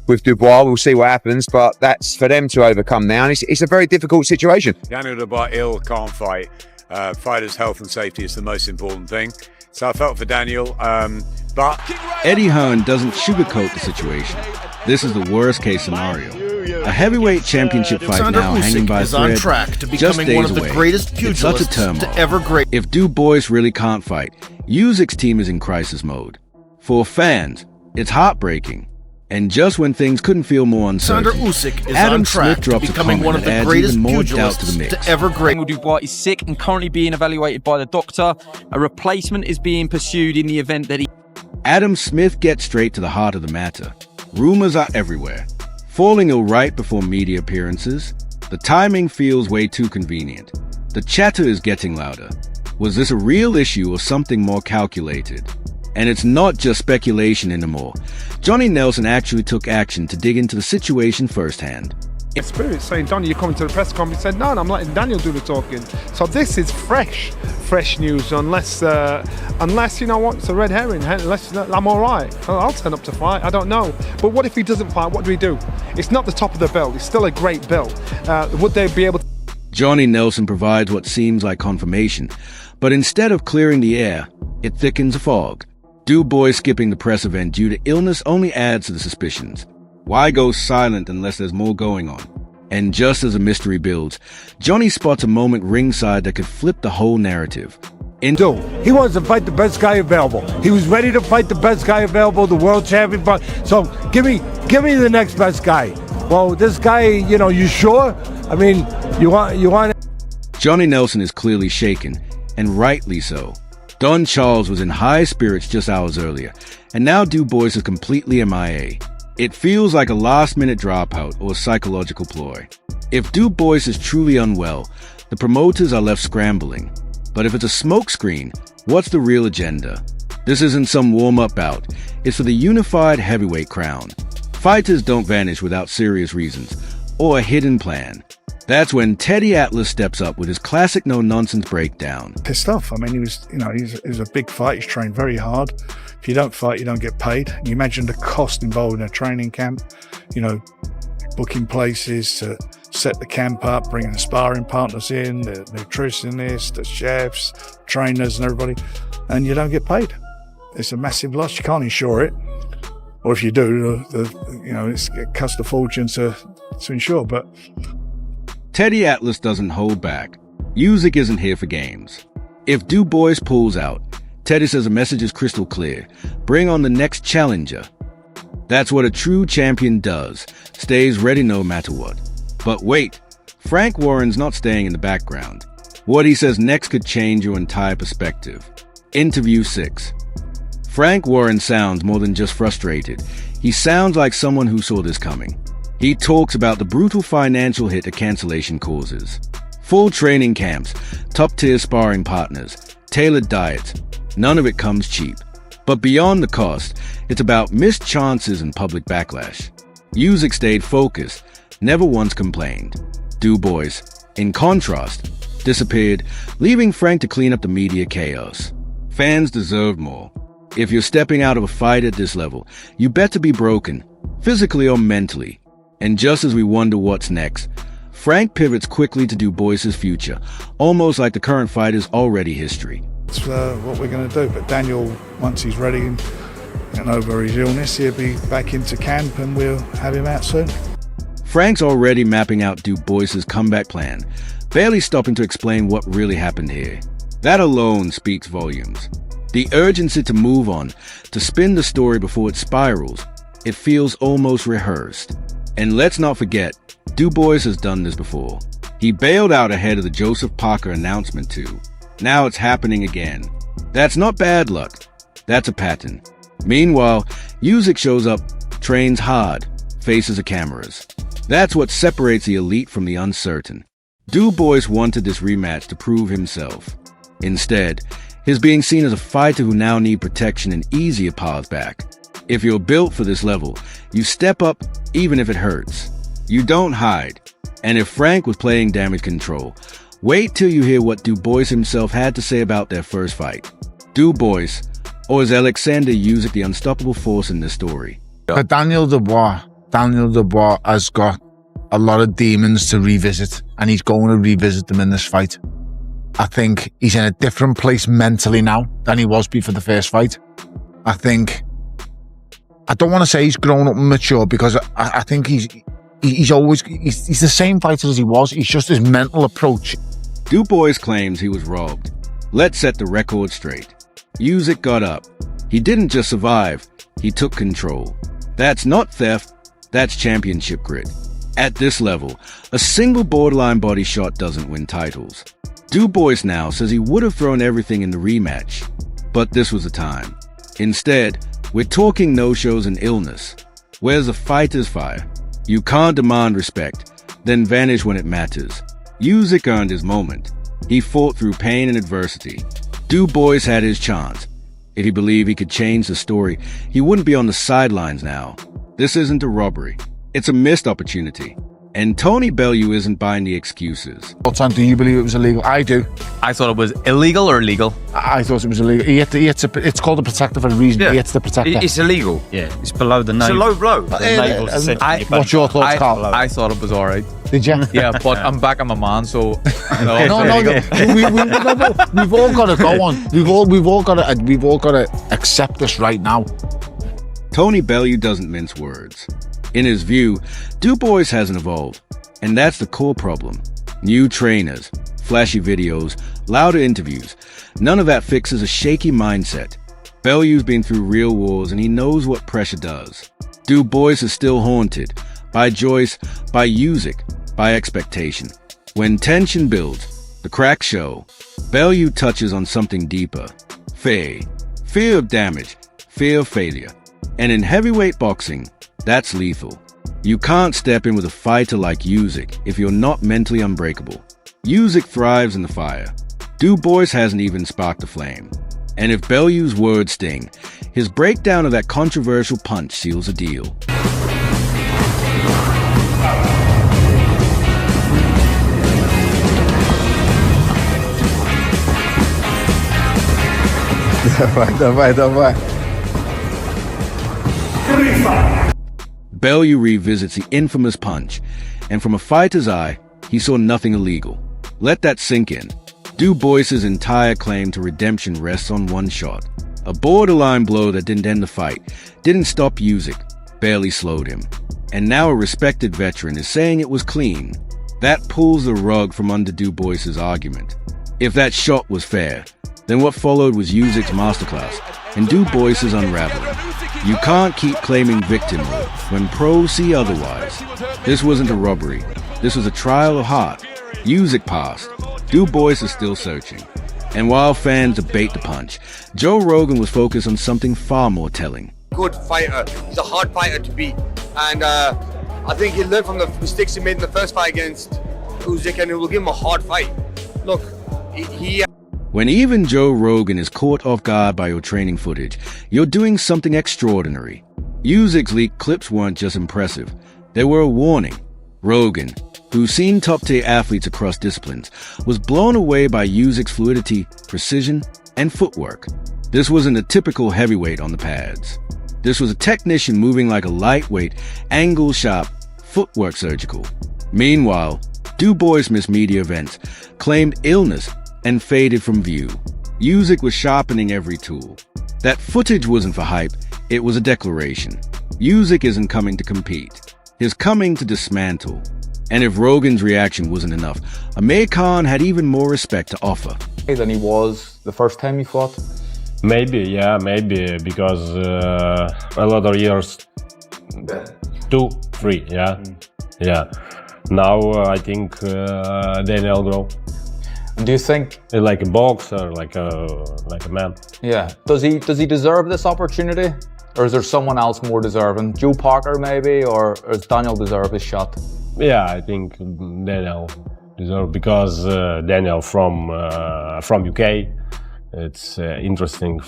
with Dubois. We'll see what happens, but that's for them to overcome now. And it's a very difficult situation. Daniel Dubois can't fight. Fighters' health and safety is the most important thing. So I felt for Daniel, but Eddie Hearn doesn't sugarcoat the situation. This is the worst case scenario. A heavyweight championship fight now hanging by a thread, on track to just becoming days one of the away. greatest It's such a pugilists turmoil. to ever grace. If Dubois really can't fight, Usyk's team is in crisis mode. For fans, it's heartbreaking. And just when things couldn't feel more uncertain, Oleksandr Usyk is Adam on Smith track to drops a becoming comment one of that the adds greatest even more doubt to the pugilists mix. to ever grace. Dubois is sick and currently being evaluated by the doctor. A replacement is being pursued in the event that he... Adam Smith gets straight to the heart of the matter. Rumors are everywhere. Falling ill right before media appearances. The timing feels way too convenient. The chatter is getting louder. Was this a real issue or something more calculated? And it's not just speculation anymore. Johnny Nelson actually took action to dig into the situation firsthand. Spirit saying, Donnie, you're coming to the press conference. He said, no, I'm letting Daniel do the talking. So this is fresh news, unless you know what, it's a red herring. Unless I'm all right. I'll turn up to fight. I don't know. But what if he doesn't fight? What do we do? It's not the top of the belt. It's still a great belt. Would they be able to... Johnny Nelson provides what seems like confirmation, but instead of clearing the air, it thickens a fog. Dubois skipping the press event due to illness only adds to the suspicions. Why go silent unless there's more going on? And just as the mystery builds, Johnny spots a moment ringside that could flip the whole narrative. He wants to fight the best guy available. He was ready to fight the best guy available, the world champion. So give me the next best guy. Well, this guy, you sure? I mean, you want. Johnny Nelson is clearly shaken, and rightly so. Don Charles was in high spirits just hours earlier, and now Dubois is completely MIA. It feels like a last-minute dropout or a psychological ploy. If Dubois is truly unwell, the promoters are left scrambling. But if it's a smokescreen, what's the real agenda? This isn't some warm-up bout. It's for the unified heavyweight crown. Fighters don't vanish without serious reasons, or a hidden plan. That's when Teddy Atlas steps up with his classic no-nonsense breakdown. Pissed off. I mean, he was a big fight. He's trained very hard. If you don't fight, you don't get paid. And you imagine the cost involved in a training camp, booking places to set the camp up, bringing the sparring partners in, the nutritionists, the chefs, trainers and everybody, and you don't get paid. It's a massive loss. You can't insure it. Or if you do, it costs a fortune to insure, but... Teddy Atlas doesn't hold back. Usyk isn't here for games. If Dubois pulls out, Teddy says the message is crystal clear. Bring on the next challenger. That's what a true champion does. Stays ready no matter what. But wait, Frank Warren's not staying in the background. What he says next could change your entire perspective. Interview 6. Frank Warren sounds more than just frustrated. He sounds like someone who saw this coming. He talks about the brutal financial hit a cancellation causes. Full training camps, top-tier sparring partners, tailored diets. None of it comes cheap. But beyond the cost, it's about missed chances and public backlash. Usyk stayed focused, never once complained. Dubois, in contrast, disappeared, leaving Frank to clean up the media chaos. Fans deserve more. If you're stepping out of a fight at this level, you better be broken, physically or mentally. And just as we wonder what's next, Frank pivots quickly to Dubois' future, almost like the current fight is already history. That's what we're going to do. But Daniel, once he's ready and over his illness, he'll be back into camp and we'll have him out soon. Frank's already mapping out Dubois' comeback plan, barely stopping to explain what really happened here. That alone speaks volumes. The urgency to move on, to spin the story before it spirals, it feels almost rehearsed. And let's not forget, Dubois has done this before. He bailed out ahead of the Joseph Parker announcement too. Now it's happening again. That's not bad luck. That's a pattern. Meanwhile, Usyk shows up, trains hard, faces the cameras. That's what separates the elite from the uncertain. Dubois wanted this rematch to prove himself. Instead, he's being seen as a fighter who now needs protection and easier paths back. If you're built for this level, you step up even if it hurts. You don't hide. And if Frank was playing damage control, wait till you hear what Dubois himself had to say about their first fight. Dubois, or is Oleksandr Usyk the unstoppable force in this story? Daniel Dubois Daniel Dubois has got a lot of demons to revisit, and he's going to revisit them in this fight. I think he's in a different place mentally now than he was before the first fight. I don't want to say he's grown up and mature, because I think he's the same fighter as he was. He's just his mental approach. Dubois claims he was robbed. Let's set the record straight. Usyk got up. He didn't just survive, he took control. That's not theft, that's championship grit. At this level, a single borderline body shot doesn't win titles. Dubois now says he would have thrown everything in the rematch, but this was the time. Instead, we're talking no-shows and illness. Where's the fighter's fire? You can't demand respect, then vanish when it matters. Usyk earned his moment. He fought through pain and adversity. Dubois had his chance. If he believed he could change the story, he wouldn't be on the sidelines now. This isn't a robbery. It's a missed opportunity. And Tony Bellew isn't buying the excuses. What time do you believe it was illegal? I do. I thought it was illegal or legal? I thought it was illegal. It's called a protector for a reason. Yeah. He hits the protector. It's illegal. Yeah, it's below the It's a navel. low blow. The navel's essentially What's your thoughts, Carl? I thought it was all right. Did you? Yeah, but I'm back on my man, so you know. No, we've all got to go on. We've all got to accept this right now. Tony Bellew doesn't mince words. In his view, Dubois hasn't evolved, and that's the core problem. New trainers, flashy videos, louder interviews, none of that fixes a shaky mindset. Bellew's been through real wars, and he knows what pressure does. Dubois is still haunted by Joyce, by Usyk, by expectation. When tension builds, the cracks show. Bellew touches on something deeper. Fear of damage, fear of failure. And in heavyweight boxing, that's lethal. You can't step in with a fighter like Usyk if you're not mentally unbreakable. Usyk thrives in the fire. Dubois hasn't even sparked a flame. And if Bellew's words sting, his breakdown of that controversial punch seals the deal. Давай. Bellew revisits the infamous punch, and from a fighter's eye, he saw nothing illegal. Let that sink in. Dubois' entire claim to redemption rests on one shot. A borderline blow that didn't end the fight, didn't stop Usyk, barely slowed him. And now a respected veteran is saying it was clean. That pulls the rug from under Dubois' argument. If that shot was fair, then what followed was Usyk's masterclass, and Dubois' unraveling. You can't keep claiming victimhood when pros see otherwise. This wasn't a robbery. This was a trial of heart. Usyk passed. Dubois is still searching. And while fans debate the punch, Joe Rogan was focused on something far more telling. Good fighter. He's a hard fighter to beat. And I think he'll learn from the mistakes he made in the first fight against Usyk, and it will give him a hard fight. Look, he When even Joe Rogan is caught off guard by your training footage, you're doing something extraordinary. Usyk's leaked clips weren't just impressive. They were a warning. Rogan, who's seen top-tier athletes across disciplines, was blown away by Usyk's fluidity, precision, and footwork. This wasn't a typical heavyweight on the pads. This was a technician moving like a lightweight, angle-sharp, footwork surgical. Meanwhile, Dubois missed media events, claimed illness, and faded from view. Usyk was sharpening every tool. That footage wasn't for hype, it was a declaration. Usyk isn't coming to compete. He's coming to dismantle. And if Rogan's reaction wasn't enough, Amir Khan had even more respect to offer. Than he was the first time he fought? Maybe, because a lot of years, 2, 3, yeah. Now I think Daniel grow. Do you think like a boxer, like a man? Yeah. Does he deserve this opportunity, or is there someone else more deserving? Joe Parker maybe, or does Daniel deserve his shot? Yeah, I think Daniel deserve, because Daniel from UK. It's interesting.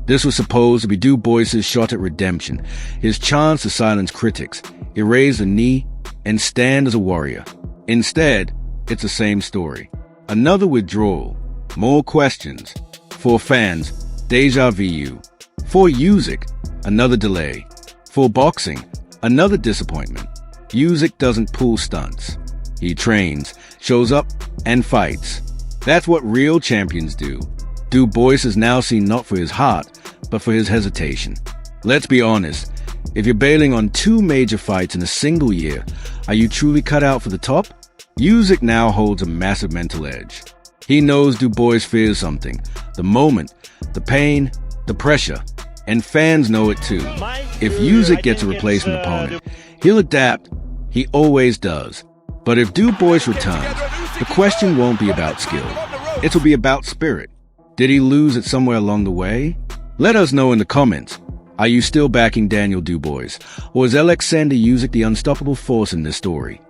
This was supposed to be Dubois' shot at redemption, his chance to silence critics, erase a knee, and stand as a warrior. Instead, it's the same story. Another withdrawal, more questions. For fans, deja vu. For Usyk, another delay. For boxing, Another disappointment. Usyk doesn't pull stunts. He trains, shows up, and fights. That's what real champions do. Dubois is now seen not for his heart, but for his hesitation. Let's be honest. If you're bailing on 2 major fights in a single year, are you truly cut out for the top? Usyk now holds a massive mental edge. He knows Dubois fears something. The moment, the pain, the pressure. And fans know it too. If Usyk gets a replacement opponent, he'll adapt. He always does. But if Dubois returns, the question won't be about skill. It'll be about spirit. Did he lose it somewhere along the way? Let us know in the comments. Are you still backing Daniel Dubois? Or is Oleksandr Usyk the unstoppable force in this story?